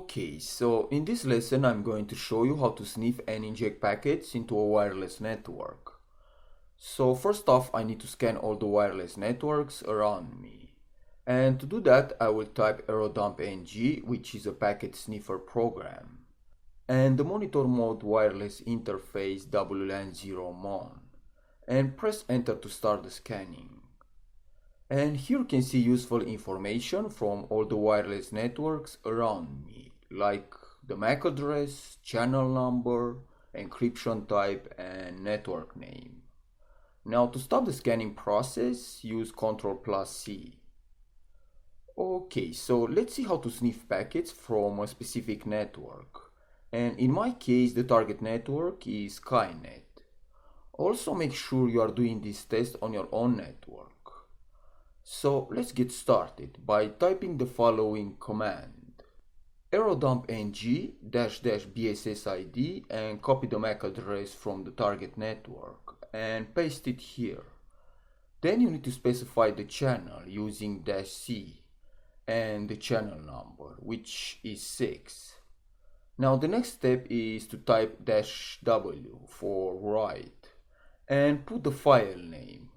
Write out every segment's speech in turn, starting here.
Okay, so in this lesson I'm going to show you how to sniff and inject packets into a wireless network. So first off, I need to scan all the wireless networks around me. And to do that, I will type aerodump-ng, which is a packet sniffer program. And the monitor mode wireless interface WLAN0mon. And press enter to start the scanning. And here you can see useful information from all the wireless networks around me, like the MAC address, channel number, encryption type, and network name. Now to stop the scanning process, use Ctrl+C. Okay, so let's see how to sniff packets from a specific network. And in my case, the target network is Skynet. Also make sure you are doing this test on your own network. So let's get started by typing the following command: aerodump-ng --bssid and copy the MAC address from the target network and paste it here. Then you need to specify the channel using -c and the channel number, which is 6. Now the next step is to type -w for write and put the file name.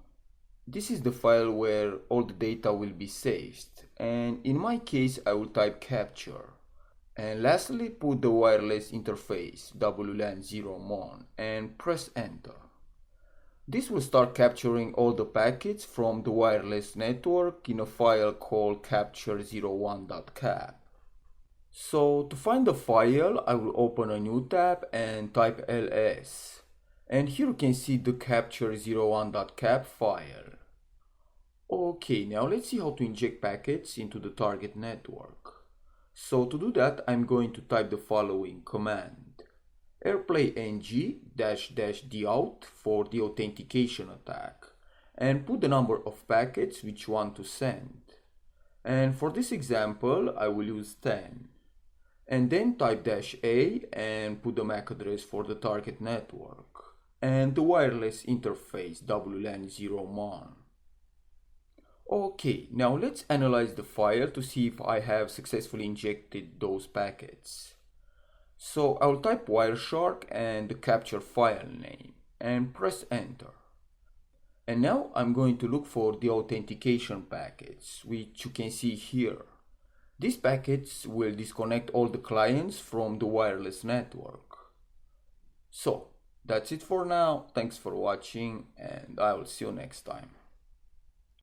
This is the file where all the data will be saved, and in my case I will type capture. And lastly, put the wireless interface WLAN0mon and press enter. This will start capturing all the packets from the wireless network in a file called capture01.cap. So to find the file, I will open a new tab and type ls. And here you can see the capture01.cap file. Okay, now let's see how to inject packets into the target network. So to do that, I'm going to type the following command: airplay-ng --dout for the authentication attack, and put the number of packets which you want to send. And for this example, I will use 10. And then type -a and put the MAC address for the target network and the wireless interface WLAN0mon. Okay, now let's analyze the file to see if I have successfully injected those packets. So I'll type Wireshark and the capture file name and press enter. And now I'm going to look for the authentication packets, which you can see here. These packets will disconnect all the clients from the wireless network. So that's it for now. Thanks for watching, and I will see you next time.